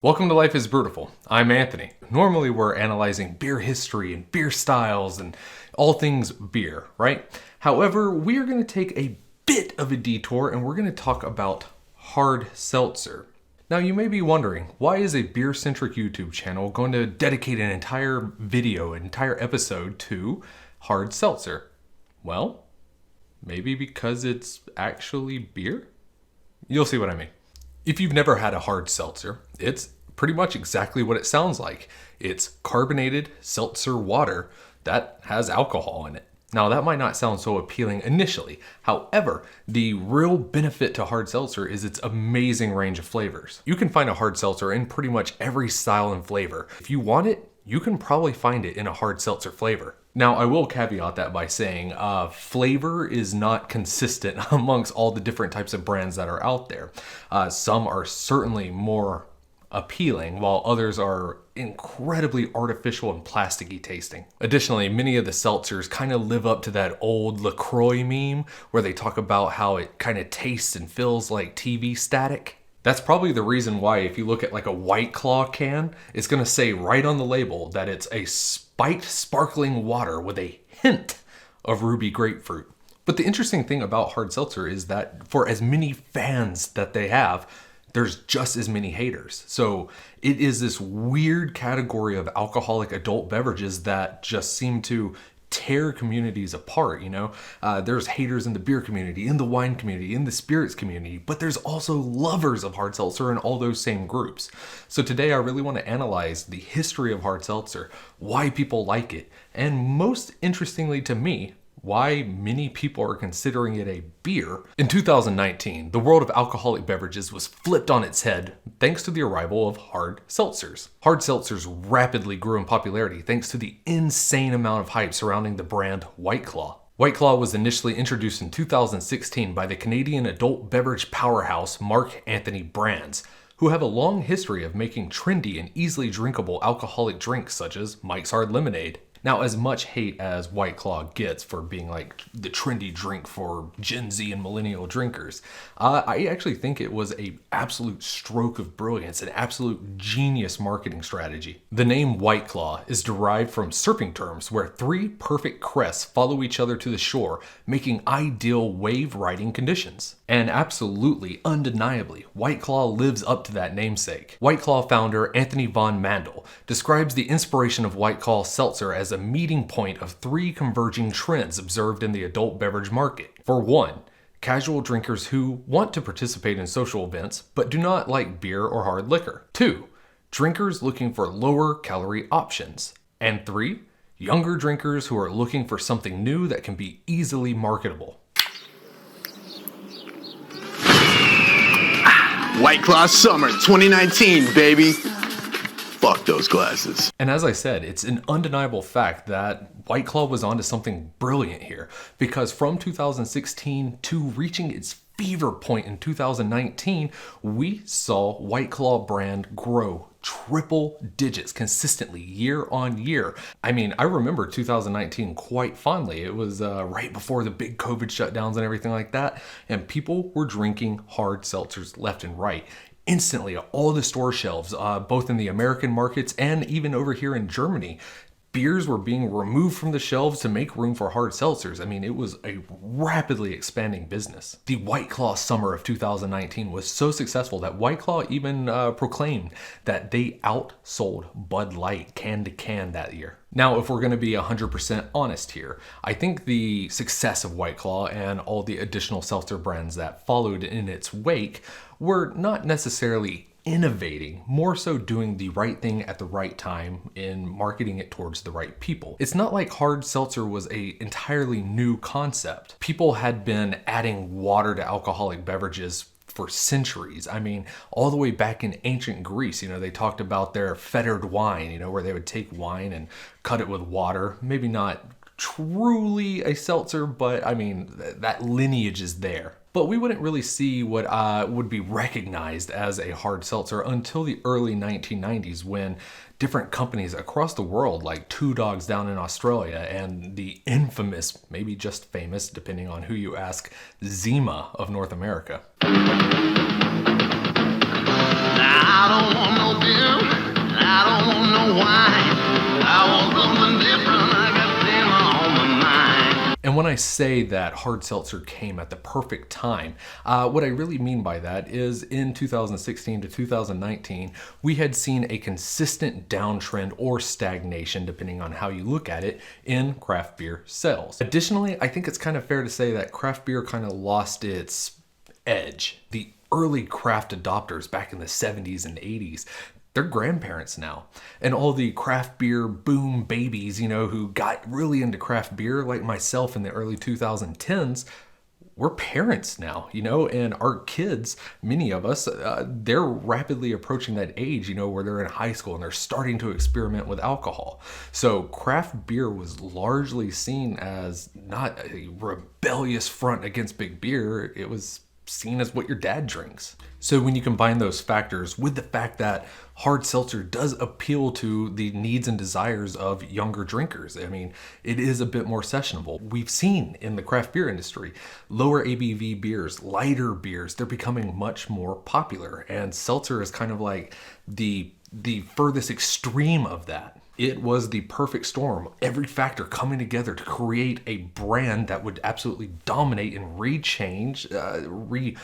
Welcome to Life is Brutal. I'm Anthony. Normally we're analyzing beer history and beer styles and all things beer, right? However, we are going to take a bit of a detour and we're going to talk about hard seltzer. Now you may be wondering, why is a beer-centric YouTube channel going to dedicate an entire video, an entire episode to hard seltzer? Well, maybe because it's actually beer? You'll see what I mean. If you've never had a hard seltzer, it's pretty much exactly what it sounds like. It's carbonated seltzer water that has alcohol in it. Now that might not sound so appealing initially. However, the real benefit to hard seltzer is its amazing range of flavors. You can find a hard seltzer in pretty much every style and flavor. If you want it, you can probably find it in a hard seltzer flavor. Now, I will caveat that by saying flavor is not consistent amongst all the different types of brands that are out there. Some are certainly more appealing, while others are incredibly artificial and plasticky tasting. Additionally, many of the seltzers kind of live up to that old LaCroix meme where they talk about how it kind of tastes and feels like TV static. That's probably the reason why if you look at like a White Claw can, it's going to say right on the label that it's a spiked sparkling water with a hint of ruby grapefruit. But the interesting thing about hard seltzer is that for as many fans that they have, there's just as many haters. So it is this weird category of alcoholic adult beverages that just seem to tear communities apart, you know? There's haters in the beer community, in the wine community, in the spirits community, but there's also lovers of hard seltzer in all those same groups. So today I really want to analyze the history of hard seltzer, why people like it, and most interestingly to me, why many people are considering it a beer. In 2019, the world of alcoholic beverages was flipped on its head thanks to the arrival of hard seltzers. Hard seltzers rapidly grew in popularity thanks to the insane amount of hype surrounding the brand White Claw. White Claw was initially introduced in 2016 by the Canadian adult beverage powerhouse Mark Anthony Brands, who have a long history of making trendy and easily drinkable alcoholic drinks such as Mike's Hard Lemonade. Now, as much hate as White Claw gets for being like the trendy drink for Gen Z and millennial drinkers, I actually think it was an absolute stroke of brilliance, an absolute genius marketing strategy. The name White Claw is derived from surfing terms where three perfect crests follow each other to the shore, making ideal wave riding conditions. And absolutely, undeniably, White Claw lives up to that namesake. White Claw founder Anthony von Mandel describes the inspiration of White Claw seltzer as a meeting point of three converging trends observed in the adult beverage market. For one, casual drinkers who want to participate in social events but do not like beer or hard liquor. Two, drinkers looking for lower calorie options. And three, younger drinkers who are looking for something new that can be easily marketable. White Claw Summer 2019, baby. Fuck those glasses. And as I said, it's an undeniable fact that White Claw was onto something brilliant here, because from 2016 to reaching its fever point in 2019, we saw White Claw brand grow triple digits consistently year on year. I mean, I remember 2019 quite fondly. It was right before the big COVID shutdowns and everything like that, and people were drinking hard seltzers left and right. Instantly, all the store shelves, both in the American markets and even over here in Germany, beers were being removed from the shelves to make room for hard seltzers. I mean, it was a rapidly expanding business. The White Claw summer of 2019 was so successful that White Claw even proclaimed that they outsold Bud Light can to can that year. Now, if we're going to be 100% honest here, I think the success of White Claw and all the additional seltzer brands that followed in its wake were not necessarily innovating, more so doing the right thing at the right time in marketing it towards the right people. It's not like hard seltzer was an entirely new concept. People had been adding water to alcoholic beverages for centuries. I mean, all the way back in ancient Greece, you know, they talked about their fettered wine, you know, where they would take wine and cut it with water. Maybe not truly a seltzer, but I mean, that lineage is there. But we wouldn't really see what would be recognized as a hard seltzer until the early 1990s, when different companies across the world, like Two Dogs down in Australia and the infamous, maybe just famous, depending on who you ask, Zima of North America. I don't want no beer, I don't want no wine. I want something different, I got dinner on my mind. And when I say that hard seltzer came at the perfect time, what I really mean by that is in 2016 to 2019, we had seen a consistent downtrend or stagnation, depending on how you look at it, in craft beer sales. Additionally, I think it's kind of fair to say that craft beer kind of lost its edge. The early craft adopters back in the 70s and 80s, they're grandparents now. And all the craft beer boom babies, who got really into craft beer, like myself in the early 2010s, we're parents now, and our kids, many of us, they're rapidly approaching that age, where they're in high school and they're starting to experiment with alcohol. So craft beer was largely seen as not a rebellious front against big beer. It was seen as what your dad drinks. So when you combine those factors with the fact that hard seltzer does appeal to the needs and desires of younger drinkers, I mean, it is a bit more sessionable. We've seen in the craft beer industry, lower ABV beers, lighter beers, they're becoming much more popular. And seltzer is kind of like the furthest extreme of that. It was the perfect storm, every factor coming together to create a brand that would absolutely dominate and re-envision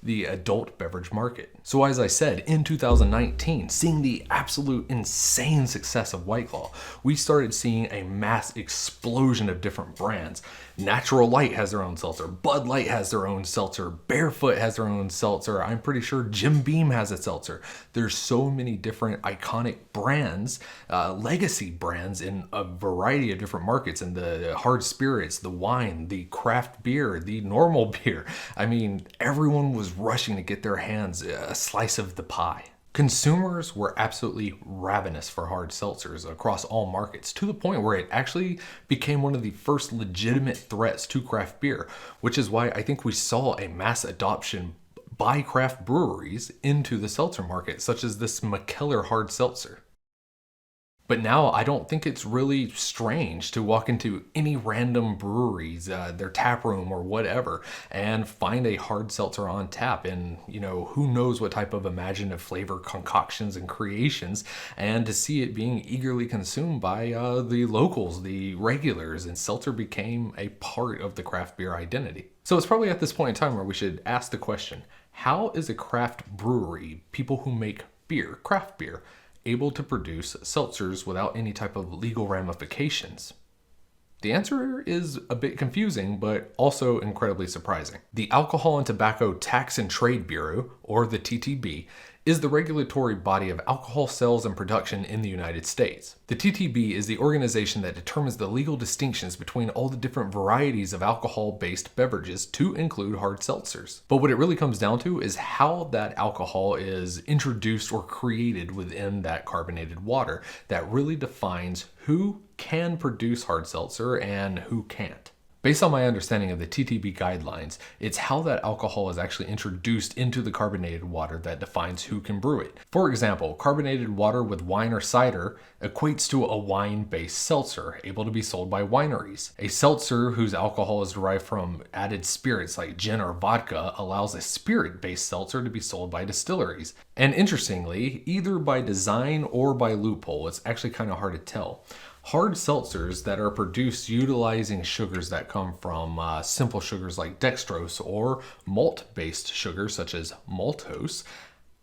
the adult beverage market. So as I said, in 2019, seeing the absolute insane success of White Claw, we started seeing a mass explosion of different brands. Natural Light has their own seltzer, Bud Light has their own seltzer, Barefoot has their own seltzer, I'm pretty sure Jim Beam has a seltzer. There's so many different iconic brands, legacy brands in a variety of different markets, in the hard spirits, the wine, the craft beer, the normal beer. I mean, everyone was rushing to get their hands a slice of the pie. Consumers were absolutely ravenous for hard seltzers across all markets, to the point where it actually became one of the first legitimate threats to craft beer, which is why I think we saw a mass adoption by craft breweries into the seltzer market, such as this McKellar hard seltzer. But now I don't think it's really strange to walk into any random breweries, their tap room or whatever, and find a hard seltzer on tap and, who knows what type of imaginative flavor concoctions and creations, and to see it being eagerly consumed by the locals, the regulars, and seltzer became a part of the craft beer identity. So it's probably at this point in time where we should ask the question, how is a craft brewery, people who make beer, craft beer, able to produce seltzers without any type of legal ramifications? The answer is a bit confusing, but also incredibly surprising. The Alcohol and Tobacco Tax and Trade Bureau, or the TTB, is the regulatory body of alcohol sales and production in the United States. The TTB is the organization that determines the legal distinctions between all the different varieties of alcohol-based beverages to include hard seltzers. But what it really comes down to is how that alcohol is introduced or created within that carbonated water that really defines who can produce hard seltzer and who can't. Based on my understanding of the TTB guidelines, it's how that alcohol is actually introduced into the carbonated water that defines who can brew it. For example, carbonated water with wine or cider equates to a wine-based seltzer, able to be sold by wineries. A seltzer whose alcohol is derived from added spirits like gin or vodka allows a spirit-based seltzer to be sold by distilleries. And interestingly, either by design or by loophole, it's actually kind of hard to tell. Hard seltzers that are produced utilizing sugars that come from simple sugars like dextrose or malt-based sugars such as maltose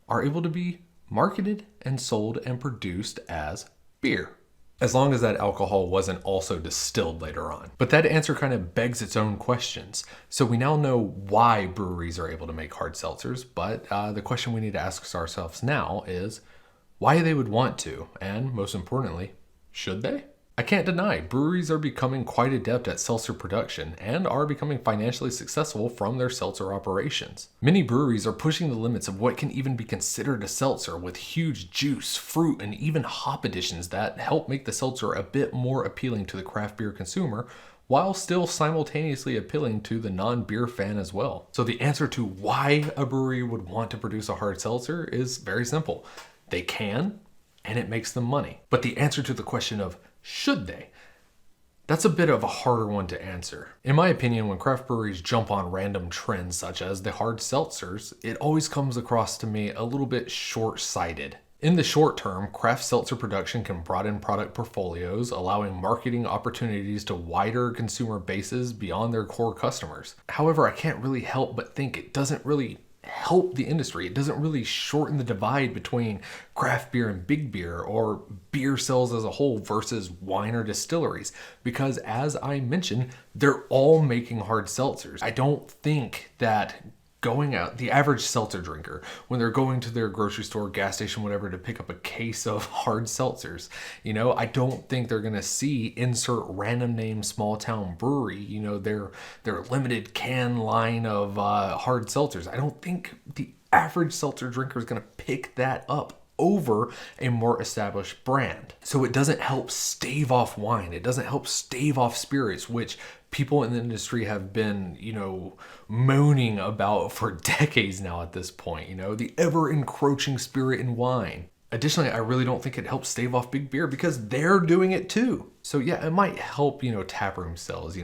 are able to be marketed and sold and produced as beer, as long as that alcohol wasn't also distilled later on. But that answer kind of begs its own questions. So we now know why breweries are able to make hard seltzers, but the question we need to ask ourselves now is why they would want to, and most importantly, should they? I can't deny, breweries are becoming quite adept at seltzer production and are becoming financially successful from their seltzer operations. Many breweries are pushing the limits of what can even be considered a seltzer with huge juice, fruit, and even hop additions that help make the seltzer a bit more appealing to the craft beer consumer, while still simultaneously appealing to the non-beer fan as well. So the answer to why a brewery would want to produce a hard seltzer is very simple. They can, and it makes them money. But the answer to the question of should they? That's a bit of a harder one to answer. In my opinion, when craft breweries jump on random trends such as the hard seltzers, it always comes across to me a little bit short-sighted. In the short term, craft seltzer production can broaden product portfolios, allowing marketing opportunities to wider consumer bases beyond their core customers. However, I can't really help but think it doesn't really help the industry. It doesn't really shorten the divide between craft beer and big beer, or beer sales as a whole versus wine or distilleries, because as I mentioned, they're all making hard seltzers. I don't think that going out, the average seltzer drinker, when they're going to their grocery store, gas station, whatever, to pick up a case of hard seltzers, I don't think they're gonna see insert random name small town brewery, their limited can line of hard seltzers. I don't think the average seltzer drinker is gonna pick that up over a more established brand. So it doesn't help stave off wine. It doesn't help stave off spirits, which people in the industry have been, moaning about for decades now at this point, the ever encroaching spirit in wine. Additionally, I really don't think it helps stave off big beer because they're doing it too. So yeah, it might help, taproom sales,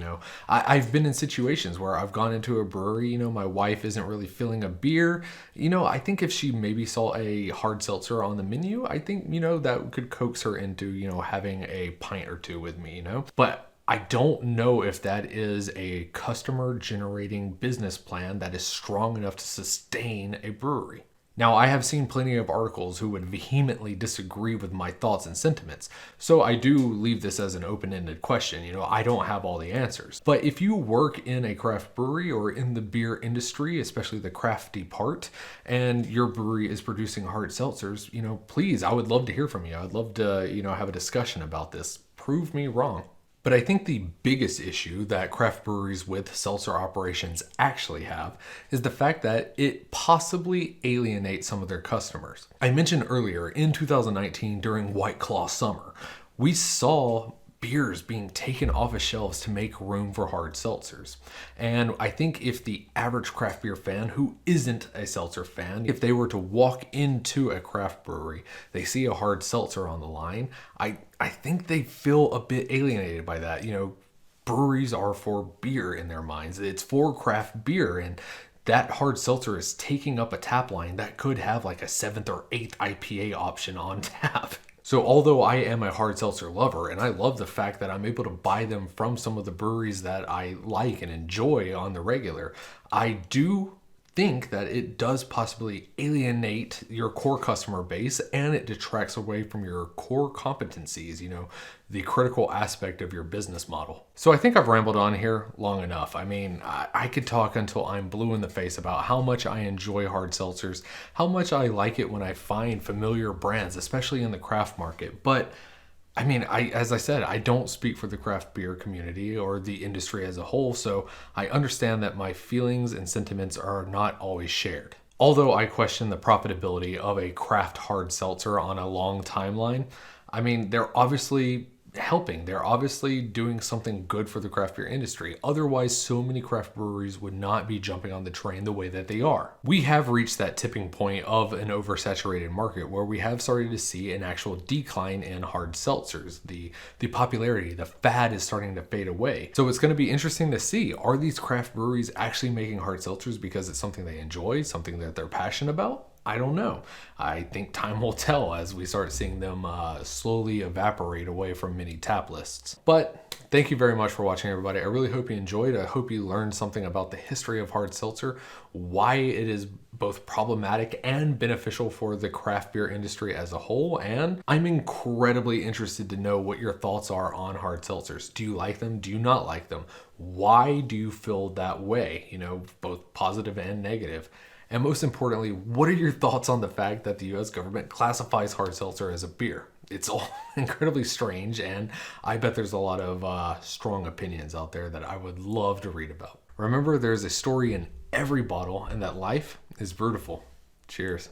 I've been in situations where I've gone into a brewery, my wife isn't really feeling a beer. I think if she maybe saw a hard seltzer on the menu, I think, that could coax her into, having a pint or two with me, But I don't know if that is a customer generating business plan that is strong enough to sustain a brewery. Now, I have seen plenty of articles who would vehemently disagree with my thoughts and sentiments, so I do leave this as an open-ended question. I don't have all the answers. But if you work in a craft brewery or in the beer industry, especially the crafty part, and your brewery is producing hard seltzers, please, I would love to hear from you. I'd love to, have a discussion about this. Prove me wrong. But I think the biggest issue that craft breweries with seltzer operations actually have is the fact that it possibly alienates some of their customers. I mentioned earlier, in 2019 during White Claw summer, we saw beers being taken off of shelves to make room for hard seltzers. And I think if the average craft beer fan who isn't a seltzer fan, if they were to walk into a craft brewery, they see a hard seltzer on the line, I think they feel a bit alienated by that. Breweries are for beer in their minds. It's for craft beer, and that hard seltzer is taking up a tap line that could have like a 7th or 8th IPA option on tap. So although I am a hard seltzer lover, and I love the fact that I'm able to buy them from some of the breweries that I like and enjoy on the regular, I do think that it does possibly alienate your core customer base, and it detracts away from your core competencies, the critical aspect of your business model. So I think I've rambled on here long enough. I could talk until I'm blue in the face about how much I enjoy hard seltzers, how much I like it when I find familiar brands, especially in the craft market. But as I said, I don't speak for the craft beer community or the industry as a whole, so I understand that my feelings and sentiments are not always shared. Although I question the profitability of a craft hard seltzer on a long timeline, they're obviously helping. They're obviously doing something good for the craft beer industry. Otherwise, so many craft breweries would not be jumping on the train the way that they are. We have reached that tipping point of an oversaturated market where we have started to see an actual decline in hard seltzers. The popularity, the fad is starting to fade away. So it's going to be interesting to see, are these craft breweries actually making hard seltzers because it's something they enjoy, something that they're passionate about? I don't know. I think time will tell as we start seeing them slowly evaporate away from many tap lists. But thank you very much for watching, everybody. I really hope you enjoyed. I hope you learned something about the history of hard seltzer, why it is both problematic and beneficial for the craft beer industry as a whole. And I'm incredibly interested to know what your thoughts are on hard seltzers. Do you like them? Do you not like them? Why do you feel that way? Both positive and negative. And most importantly, what are your thoughts on the fact that the US government classifies hard seltzer as a beer? It's all incredibly strange, and I bet there's a lot of strong opinions out there that I would love to read about. Remember, there's a story in every bottle, and that life is beautiful. Cheers.